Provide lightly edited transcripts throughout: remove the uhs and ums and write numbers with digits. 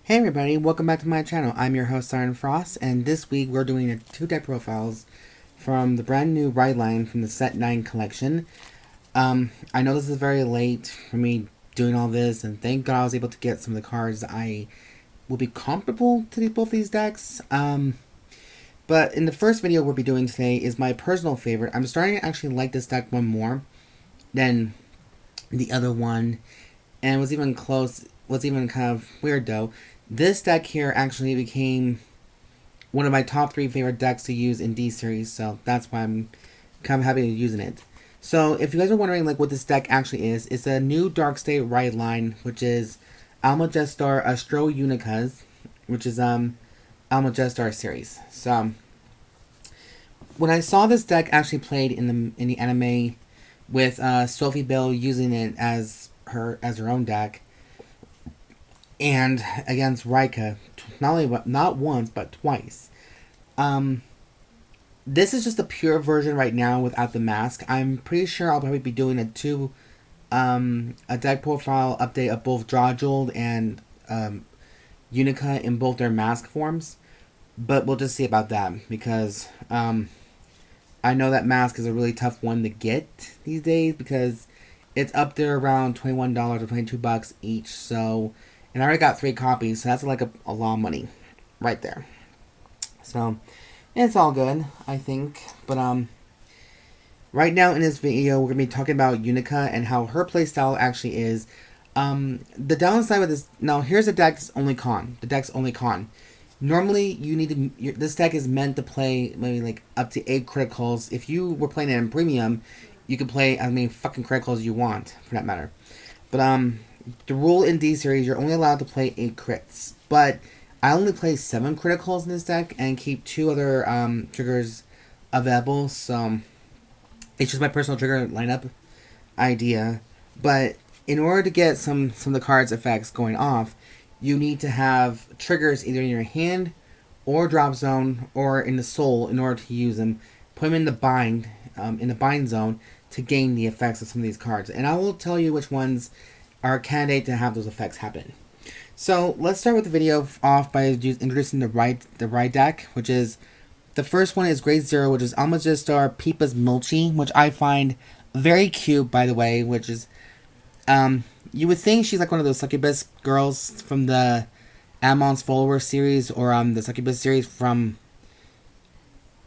Hey everybody, welcome back to my channel. I'm your host Iron Frost, and this week we're doing two deck profiles from the brand new ride line from the Set 9 collection. I know this is very late for me doing all this, and thank God I was able to get some of the cards I will be comparable to both these decks. But in the first video we'll be doing today is my personal favorite. I'm starting to actually like this deck one more than the other one, and it was even kind of weird though. This deck here actually became one of my top 3 favorite decks to use in D series, so that's why I'm kind of happy to using it. So if you guys are wondering like what this deck actually is, it's a new Dark State ride line, which is Almajestar Astroea Unica, which is Almajestar series. So when I saw this deck actually played in the anime with Sophie Belle using it as her own deck, and against Rika, not once but twice. This is just a pure version right now without the mask. I'm pretty sure I'll probably be doing a deck profile update of both Drawjeweled and Unica in both their mask forms, but we'll just see about that because I know that mask is a really tough one to get these days because it's up there around $21 or $22 each. So. And I already got 3 copies, so that's like a lot of money right there. So, it's all good, I think. But, right now in this video, we're going to be talking about Unica and how her playstyle actually is. The downside with this, now here's the deck's only con. The deck's only con. Normally, you need to, this deck is meant to play maybe like up to 8 criticals. If you were playing it in premium, you could play as many fucking criticals you want, for that matter. But, the rule in D series, you're only allowed to play 8 crits, but I only play 7 criticals in this deck and keep 2 other triggers available, so it's just my personal trigger lineup idea. But in order to get some of the cards' effects going off, you need to have triggers either in your hand or drop zone or in the soul in order to use them. Put them in the bind zone to gain the effects of some of these cards, and I will tell you which ones are a candidate to have those effects happen. So let's start with the video off by introducing the right deck, which is the first one is Grade 0, which is Almajestar Pypis Mulchie, which I find very cute, by the way. Which is you would think she's like one of those succubus girls from the Amon's Follower series, or the succubus series from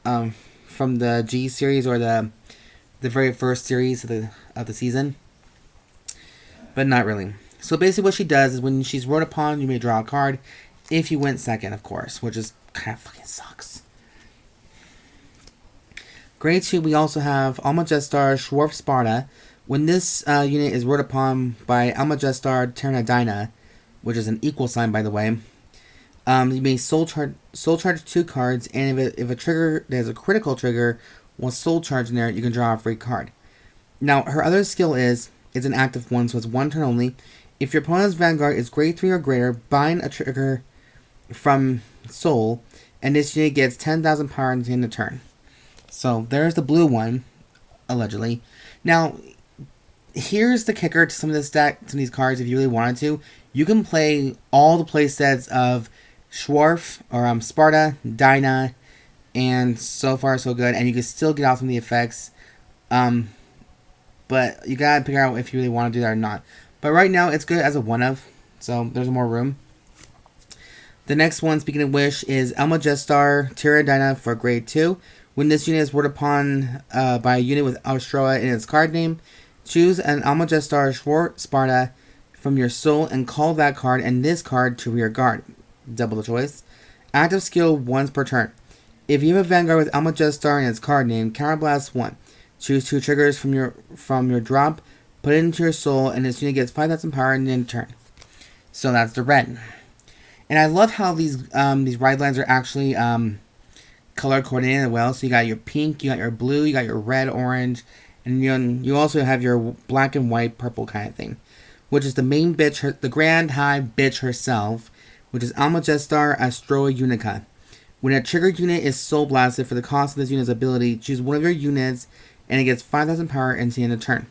the G series, or the very first series of the season. But not really. So basically what she does is when she's rode upon, you may draw a card. If you went second, of course. Which is kind of fucking sucks. Grade 2, we also have Almajestar Schwart Sparda. When this unit is rode upon by Almajestar Turan Dyna, which is an equal sign by the way, you may soul charge 2 cards, and if a trigger, there's a critical trigger, with soul charge in there, you can draw a free card. Now, her other skill is an active one, so it's 1 turn only. If your opponent's Vanguard is grade 3 or greater, bind a trigger from Soul, and this unit gets 10,000 power at the end of the turn. So there's the blue one, allegedly. Now, here's the kicker to some of this deck, some of these cards. If you really wanted to, you can play all the play sets of Schwart or Sparda, Dyna, and so far so good, and you can still get out some of the effects. But you gotta figure out if you really want to do that or not. But right now, it's good as a one-of, so there's more room. The next one, speaking of which, is Almajestar Turan Dyna for Grade 2. When this unit is worded upon by a unit with Astroea in its card name, choose an Almajestar Schwart Sparda from your soul and call that card and this card to rear guard. Double the choice. Active skill once per turn. If you have a Vanguard with Almajestar in its card name, counterblast 1. Choose 2 triggers from your drop, put it into your soul, and this unit gets 5,000 power in the end turn. So that's the red. And I love how these ride lines are actually color coordinated well. So you got your pink, you got your blue, you got your red, orange, and you also have your black and white, purple kind of thing, which is the main bitch, the grand high bitch herself, which is Almajestar Astroea Unica. When a triggered unit is soul blasted for the cost of this unit's ability, choose one of your units, and it gets 5,000 power into the end of turn.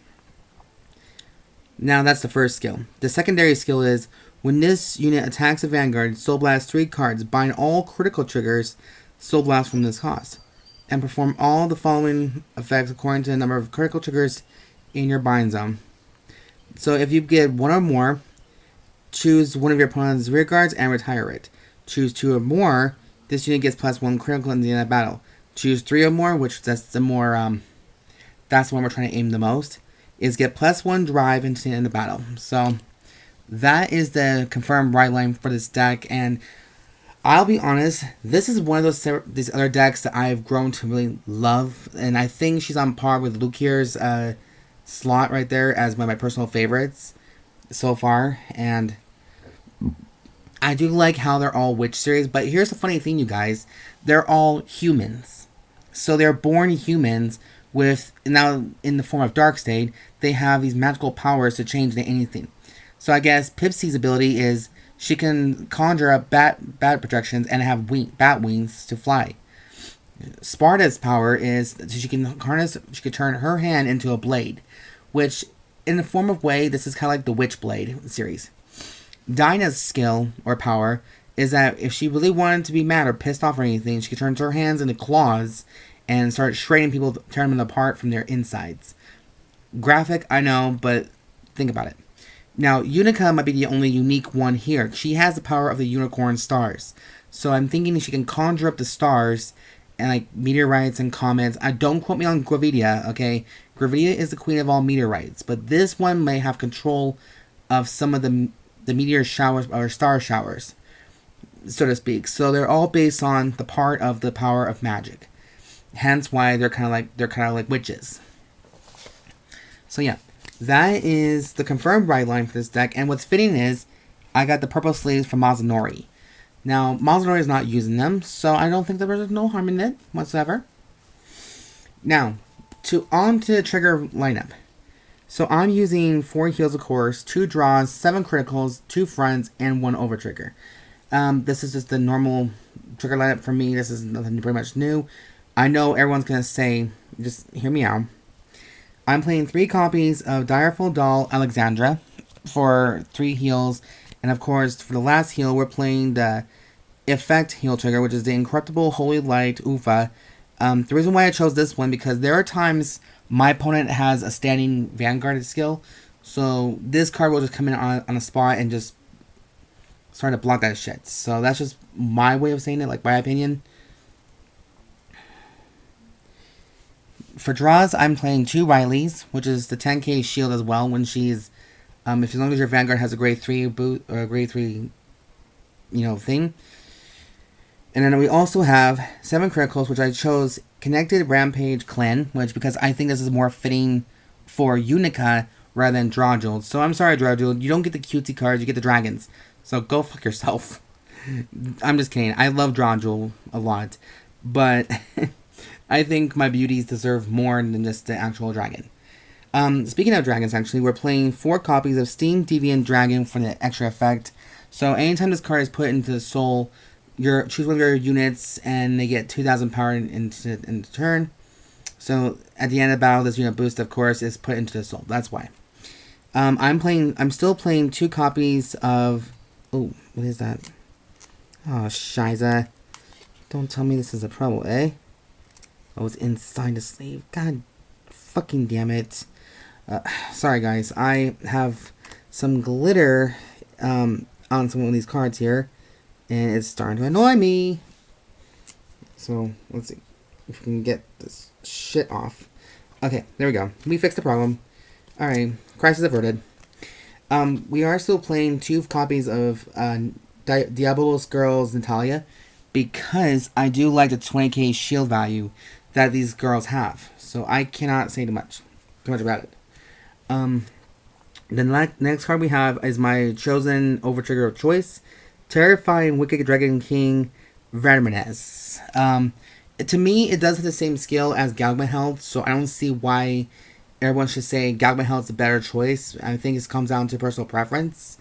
Now that's the first skill. The secondary skill is When this unit attacks a Vanguard, Soul Blast 3 cards, bind all critical triggers Soul Blast from this cost, and perform all the following effects according to the number of critical triggers in your bind zone. So if you get one or more, choose one of your opponent's rear guards and retire it. Choose 2 or more, this unit gets +1 critical in the end of battle. Choose 3 or more, which that's the more that's the one we're trying to aim the most, is get +1 drive into the end of battle. So that is the confirmed right line for this deck, and I'll be honest, this is one of these other decks that I've grown to really love, and I think she's on par with Lukier's slot right there as one of my personal favorites so far. And I do like how they're all Witch series, but here's the funny thing, you guys, they're all humans. So they're born humans with, now in the form of Dark State, they have these magical powers to change into anything. So I guess Pypis' ability is she can conjure up bat projections and have bat wings to fly. Sparda's power is she can turn her hand into a blade, which in the form of way, this is kind of like the Witchblade series. Dyna's skill or power is that if she really wanted to be mad or pissed off or anything, she could turn her hands into claws and start shredding people, tearing them apart from their insides. Graphic, I know, but think about it. Now, Unica might be the only unique one here. She has the power of the unicorn stars. So I'm thinking she can conjure up the stars and like meteorites and comets. Don't quote me on Gravidia, okay? Gravidia is the queen of all meteorites, but this one may have control of some of the meteor showers or star showers, so to speak. So they're all based on the part of the power of magic. Hence why they're kind of like witches. So yeah. That is the confirmed right line for this deck, and what's fitting is I got the purple sleeves from Mazanori. Now, Mazanori is not using them, so I don't think there's no harm in it whatsoever. Now, on to the trigger lineup. So I'm using 4 heals, of course, 2 draws, 7 criticals, 2 fronts, and 1 over trigger. This is just the normal trigger lineup for me. This is nothing very much new. I know everyone's going to say, just hear me out. I'm playing 3 copies of Direful Doll Alexandra for 3 heals. And of course, for the last heal, we're playing the effect heal trigger, which is the Incorruptible Holy Light Eufha. The reason why I chose this one, because there are times my opponent has a standing Vanguard skill. So this card will just come in on a spot and just start to block that shit. So that's just my way of saying it, like my opinion. For draws, I'm playing 2 Rileys, which is the 10k shield as well. When she's, if as long as your Vanguard has a grade 3 boot or a grade 3, thing. And then we also have 7 criticals, which I chose Connected Rampage Clenn, which because I think this is more fitting for Unica rather than Drawjewel. So I'm sorry, Drawjewel, you don't get the cutesy cards, you get the dragons. So go fuck yourself. I'm just kidding. I love Drawjewel a lot, but I think my beauties deserve more than just the actual dragon. Speaking of dragons, actually, we're playing 4 copies of Steam Deviant Dragon for the extra effect. So anytime this card is put into the soul, choose one of your units and they get 2,000 power into turn. So at the end of the battle, this unit boost, of course, is put into the soul. That's why. I'm still playing 2 copies of. Oh, what is that? Oh, Shiza. Don't tell me this is a trouble, eh? Oh, it's inside the sleeve. God fucking damn it. Sorry, guys. I have some glitter on some of these cards here, and it's starting to annoy me. So, let's see if we can get this shit off. Okay, there we go. We fixed the problem. Alright, crisis averted. We are still playing 2 copies of Diabolos Girls Natalia, because I do like the 20k shield value that these girls have. So I cannot say too much about it. The next card we have is my chosen overtrigger of choice, Terrifying Wicked Dragon King Vamfrieze. To me, it does have the same skill as Galgahel, so I don't see why everyone should say Galgahel is a better choice. I think it comes down to personal preference.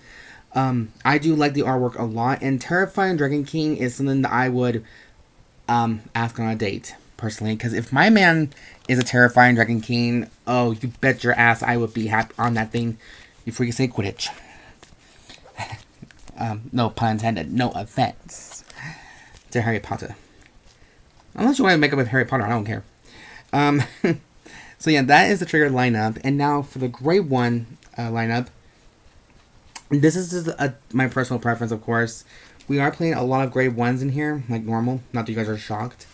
I do like the artwork a lot, and Terrifying Dragon King is something that I would ask on a date, personally, because if my man is a Terrifying Dragon King, oh, you bet your ass I would be happy on that thing before you say Quidditch. No pun intended. No offense to Harry Potter. Unless you want to make up with Harry Potter, I don't care. So yeah, that is the trigger lineup. And now for the grade 1 lineup. This is just my personal preference, of course. We are playing a lot of grade 1s in here, like normal. Not that you guys are shocked.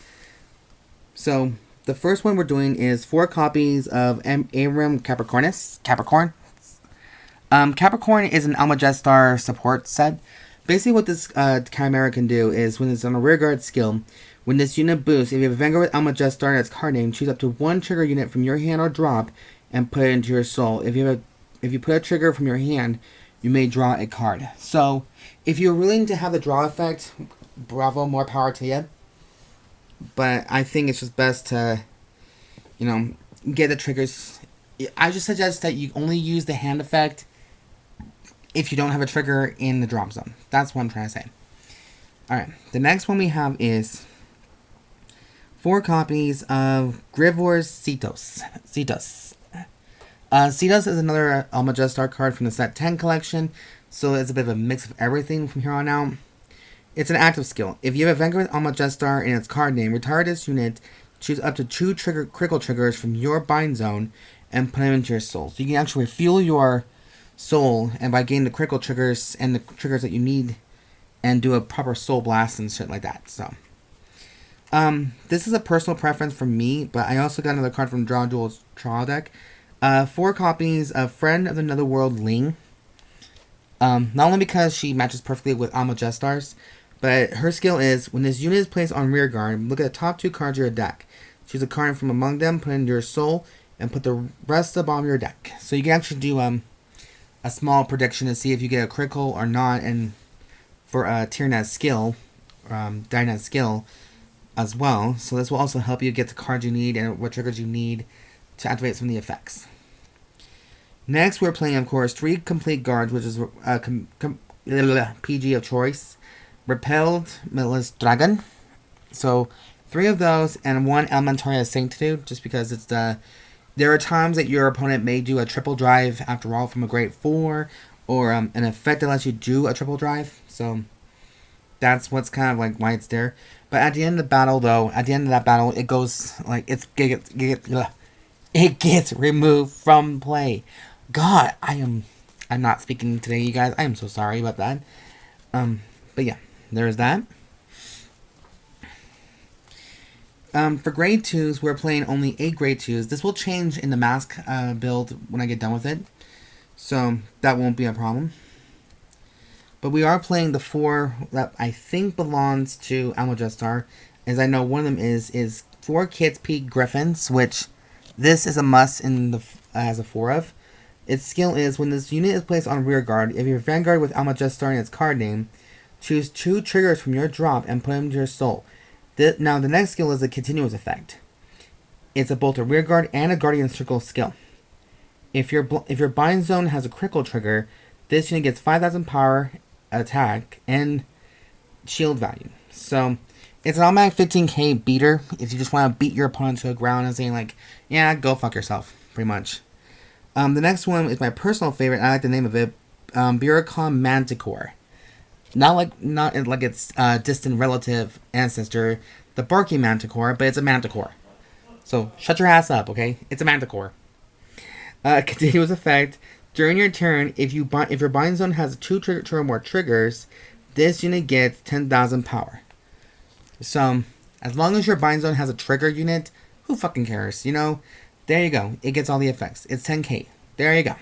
So, the first one we're doing is 4 copies of Airam Capricornus. Capricorn is an Almajestar support set. Basically what this Chimera can do is, when it's on a rearguard skill, when this unit boosts, if you have a Vanguard with Almajestar and its card name, choose up to 1 trigger unit from your hand or drop, and put it into your soul. If you put a trigger from your hand, you may draw a card. So, if you're willing to have the draw effect, bravo, more power to you. But I think it's just best to, get the triggers. I just suggest that you only use the hand effect if you don't have a trigger in the drop zone. That's what I'm trying to say. Alright, the next one we have is 4 copies of Grifforz Cetos. Cetos is another Almajestar card from the Set 10 collection, so it's a bit of a mix of everything from here on out. It's an active skill. If you have a Vanguard Almajestar in its card name, retire this unit, choose up to 2 critical triggers from your bind zone, and put them into your soul. So you can actually refuel your soul, and by getting the critical triggers and the triggers that you need, and do a proper soul blast and shit like that. So, this is a personal preference for me, but I also got another card from Draw Duel's trial deck. 4 copies of Friend of the Netherworld Ling. Not only because she matches perfectly with Almajestars, but her skill is, when this unit is placed on rear guard, look at the top 2 cards of your deck. Choose a card from among them, put it into your soul, and put the rest of the bottom of your deck. So you can actually do a small prediction to see if you get a critical or not, and for Tyrna's skill, Dyna's skill as well. So this will also help you get the cards you need and what triggers you need to activate some of the effects. Next, we're playing, of course, 3 complete guards, which is PG of choice. Repelled Melis Dragon. So, 3 of those, and 1 Elementaria Sanctitude, just because it's the... There are times that your opponent may do a triple drive, after all, from a grade 4, or an effect that lets you do a triple drive. So, that's what's kind of like why it's there. But at the end of the battle, though, it goes, like, it gets removed from play. God, I'm not speaking today, you guys. I am so sorry about that. But yeah, there's that. For grade 2s, we're playing only 8 grade 2s. This will change in the mask build when I get done with it. So, that won't be a problem. But we are playing the 4 that I think belongs to Almajestar. As I know, one of them is 4 Kids Peak Griffins, which this is a must in the as a 4 of. Its skill is, when this unit is placed on rear guard, if your Vanguard with Almajestar in its card name, choose 2 triggers from your drop and put them into your soul. Now, the next skill is a continuous effect. It's both a rear guard and a Guardian Circle skill. If your bind zone has a critical trigger, this unit gets 5,000 power, attack, and shield value. So, it's an automatic 15k beater if you just want to beat your opponent to the ground and saying, like, yeah, go fuck yourself, pretty much. The next one is my personal favorite. I like the name of it. Byurakan Manticore. Not like its distant relative ancestor, the Barky Manticore, but it's a Manticore. So shut your ass up, okay? It's a Manticore. Continuous effect. During your turn, if your bind zone has 2 or more triggers, this unit gets 10,000 power. So as long as your bind zone has a trigger unit, who fucking cares? There you go. It gets all the effects. It's 10k. There you go.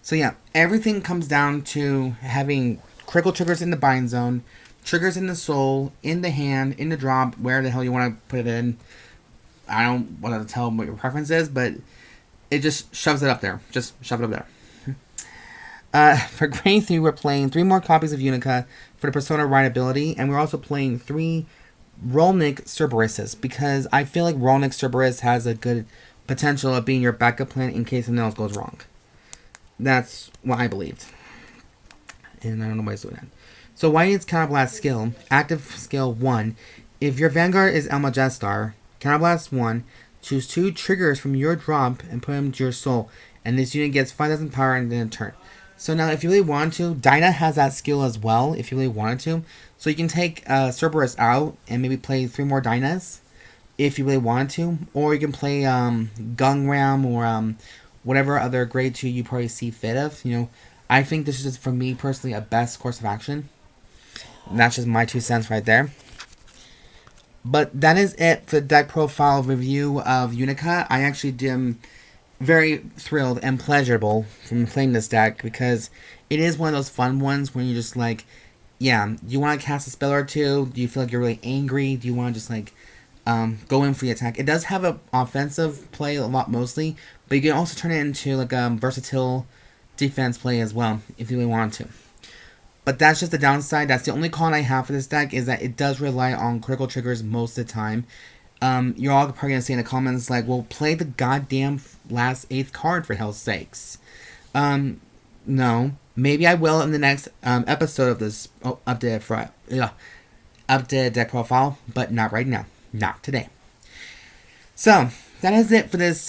So yeah, everything comes down to having critical triggers in the bind zone, triggers in the soul, in the hand, in the drop, where the hell you want to put it in. I don't want to tell them what your preference is, but it just shoves it up there. Just shove it up there. For grade 3, we're playing 3 more copies of Unica for the Persona Ride ability, and we're also playing 3 Rolnik Cerberuses, because I feel like Rolnik Cerberus has a good potential of being your backup plan in case something else goes wrong. That's what I believed. And I don't know why it's doing that. So White's Counterblast skill, active skill 1. If your Vanguard is Almajestar, Counterblast 1, choose 2 triggers from your drop and put them to your soul, and this unit gets 5,000 power in a turn. So now, if you really want to, Dyna has that skill as well, if you really wanted to. So you can take Cerberus out and maybe play 3 more Dynas, if you really wanted to. Or you can play Gungram or whatever other grade 2 you probably see fit of. You know, I think this is just, for me personally, a best course of action. And that's just my 2 cents right there. But that is it for the deck profile review of Unica. I actually am very thrilled and pleasurable from playing this deck because it is one of those fun ones when you're just like, yeah, do you want to cast a spell or two? Do you feel like you're really angry? Do you want to just like go in for the attack? It does have an offensive play a lot mostly, but you can also turn it into like a versatile defense play as well if you really want to. But that's just the downside. That's the only con I have for this deck, is that it does rely on critical triggers most of the time. You're all probably going to say in the comments, like, well, play the goddamn last 8th card, for hell's sakes. No. Maybe I will in the next episode of this updated deck profile, but not right now. Not today. So, that is it for this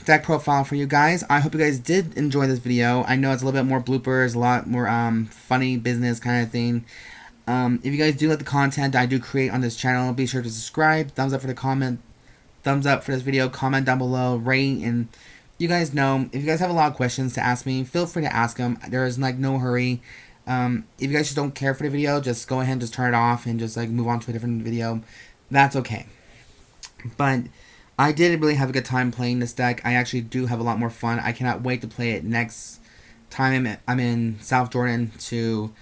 deck profile for you guys. I hope you guys did enjoy this video. I know it's a little bit more bloopers, a lot more funny business kind of thing. If you guys do like the content I do create on this channel, be sure to subscribe, thumbs up for the comment, thumbs up for this video, comment down below, rate, and you guys know, if you guys have a lot of questions to ask me, feel free to ask them. There is like no hurry. If you guys just don't care for the video, just go ahead and just turn it off and just like move on to a different video. That's okay. But I did really have a good time playing this deck. I actually do have a lot more fun. I cannot wait to play it next time I'm in South Jordan to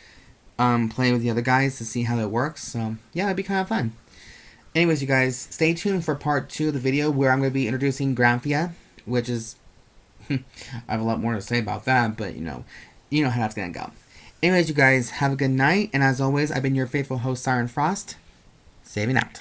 play with the other guys to see how it works. So yeah, it'd be kind of fun. Anyways, you guys, stay tuned for part 2 of the video where I'm going to be introducing Granfia, which is I have a lot more to say about that, but you know how that's going to go. Anyways, you guys, have a good night, and as always, I've been your faithful host, Siren Frost, saving out.